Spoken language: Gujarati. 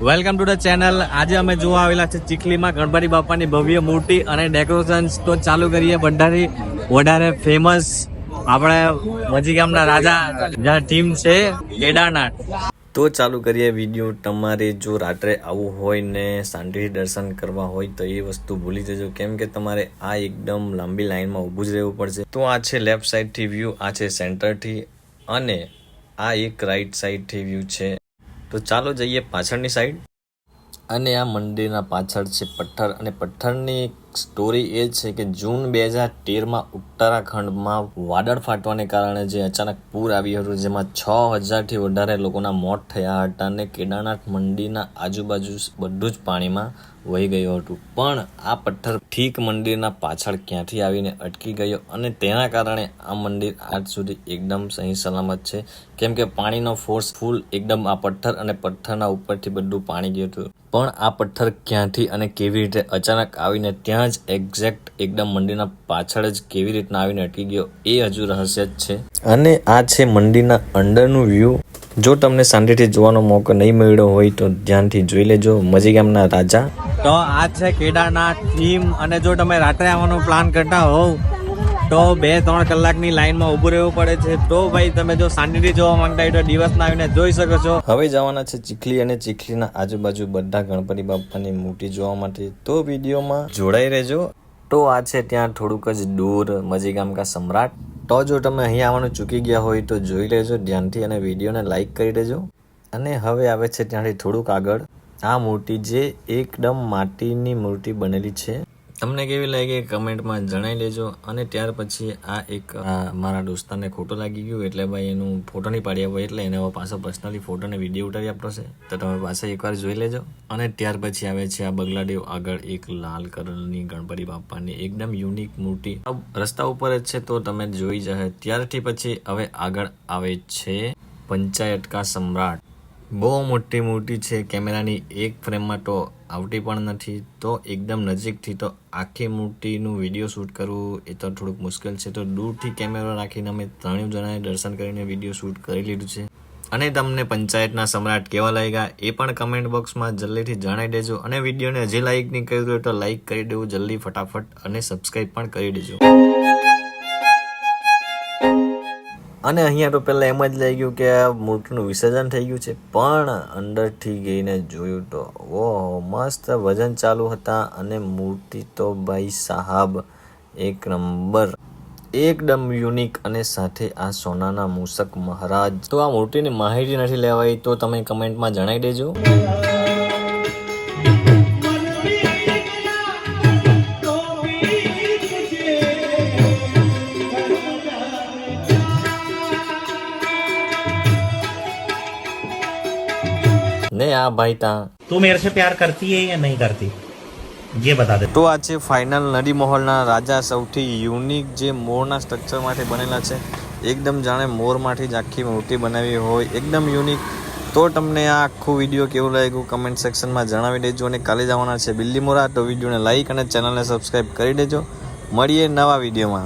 Welcome to the channel. આજે અમે જોવા આવેલા છે ચીખલીમાં ગણપતિ બાપાની ભવ્ય મૂર્તિ અને ડેકોરેશન. તો ચાલુ કરીએ બધાથી વધારે ફેમસ આપણે મજી ગામના રાજા જ્યાં ટીમ છે કેદારનાથ. તો ચાલુ કરીએ વિડીયો. તમારે જો રાત્રે આવવું હોય ને શાંતિથી દર્શન કરવા હોય તો એ વસ્તુ ભૂલી જજો, કેમ કે તમારે આ એકદમ લાંબી લાઈનમાં ઊભું જ રહેવું પડશે. તો આ છે લેફ્ટ સાઈડથી વ્યૂ, આ છે સેન્ટરથી, અને આ એક રાઈટ સાઈડથી વ્યૂ છે. તો ચાલો જઈએ પાછળની સાઈડ. અને આ મંદિરના પાછળ છે પથ્થર, અને પથ્થરની સ્ટોરી એ છે કે જૂન 2013માં ઉત્તરાખંડમાં વાદળ ફાટવાને કારણે જે અચાનક પૂર આવ્યું હતું, જેમાં 6000થી વધારે લોકોના મોત થયા હતા, અને કેદારનાથ મંદિરના આજુબાજુ બધું જ પાણીમાં વહી ગયું હતું. પણ આ પથ્થર ઠીક મંદિરના પાછળ ક્યાંથી આવીને અટકી ગયો, અને તેના કારણે આ મંદિર આજ સુધી એકદમ સહી સલામત છે, કેમ કે પાણીનો ફોર્સ ફૂલ એકદમ આ પથ્થર અને પથ્થરના ઉપરથી બધું પાણી ગયું હતું. પણ આ પથ્થર ક્યાંથી અને કેવી રીતે અચાનક આવીને ત્યાં જ એક્ઝેક્ટ એકદમ મંદિરના પાછળ જ કેવી રીતના આવીને અટકી ગયો એ હજુ રહસ્ય જ છે. અને આ છે મંદિરના અંદરનું વ્યૂ. જો તમને શાંતિથી જોવાનો મોકો નહીં મળ્યો હોય તો ધ્યાનથી જોઈ લેજો. મજી ગામના રાજા. તો આ છે કેદારનાથ થીમ. અને જો તમે રાત્રે આવવાનો પ્લાન કરતા હોવ તો 2-3 કલાકની લાઈનમાં ઊભું રહેવું પડે છે. તો ભાઈ તમે જો શાંતિથી જોવા માંગતા હોય તો દિવસના આવીને જોઈ શકો છો. હવે જવાના છે ચીખલી, અને ચીખલીના આજુબાજુ બધા ગણપતિ બાપાની મૂર્તિ જોવા માટે. તો વિડીયોમાં જોડાઈ રહેજો. તો આ છે ત્યાં થોડુંક જ દૂર મજી ગામ કા સમ્રાટ. તો જો તમે અહીંયા આવવાનું ચૂકી ગયા હોય તો જોઈ લેજો ધ્યાનથી, અને વિડીયોને લાઈક કરી દેજો. અને હવે આવે છે ત્યાંથી થોડુંક આગળ આ મૂર્તિ, જે એકદમ માટીની મૂર્તિ બનેલી છે. તમને કેવી લાગી કમેન્ટમાં જણાવી લેજો. અને ત્યાર પછી આ એક મારા દોસ્તારને ખોટો લાગી ગયું, એટલે ભાઈ એનું ફોટો નહીં પાડી આપ્યો, એટલે એને પાછો પર્સનલી ફોટો ને વિડીયો ઉતારી આપતો છે. તો તમે પાછા એકવાર જોઈ લેજો. અને ત્યાર પછી આવે છે આ બગલાદેવ આગળ એક લાલ કલરની ગણપતિ બાપાની એકદમ યુનિક મૂર્તિ રસ્તા ઉપર જ છે, તો તમે જોઈ જશે. ત્યારથી પછી હવે આગળ આવે છે પંચાયત કા સમ્રાટ. બહુ મોટી મૂર્તિ છે, કેમેરાની એક ફ્રેમમાં તો આવતી પણ નથી. તો એકદમ નજીકથી તો આખી મૂર્તિનું વિડીયો શૂટ કરવું એ તો થોડુંક મુશ્કેલ છે, તો દૂરથી કેમેરો રાખીને અમે 3 જણાએ દર્શન કરીને વિડીયો શૂટ કરી લીધું છે. અને તમને પંચાયતના સમ્રાટ કેવા લાગ્યા એ પણ કમેન્ટ બોક્સમાં જલ્દીથી જણાવી દેજો. અને વિડીયોને હજી લાઈક નહીં કર્યું હોય તો લાઈક કરી દેવું જલ્દી ફટાફટ, અને સબસ્ક્રાઈબ પણ કરી દેજો. અને અહીંયા તો પહેલાં એમ જ લાગ્યું કે આ મૂર્તિનું વિસર્જન થઈ ગયું છે, પણ અંદરથી ગઈને જોયું તો ઓહો મસ્ત ભજન ચાલુ હતા. અને મૂર્તિ તો ભાઈ સાહબ એક નંબર, એકદમ યુનિક, અને સાથે આ સોનાના મૂષક મહારાજ. તો આ મૂર્તિની માહિતી નથી લેવાય તો તમે કમેન્ટમાં જણાવી દેજો. ને આ ભાઈ તા तू मेरे से प्यार करती है या नहीं करती ये बता दे. તો આ છે ફાઇનલ નદી મહોલના રાજા. સૌથી યુનિક જે મોરના સ્ટ્રક્ચરમાંથી બનેલા છે, એકદમ જાણે મોરમાંથી જ આખી મૂર્તિ બનાવી હોય, એકદમ યુનિક. તો તમને આ આખું વિડીયો કેવું લાગ્યું કમેન્ટ સેક્શનમાં જણાવી દેજો. અને કાલે જવાના છે બિલ્લીમોરા, તો વિડીયોને લાઈક અને ચેનલને સબસ્ક્રાઈબ કરી દેજો. મળીએ નવા વિડીયોમાં.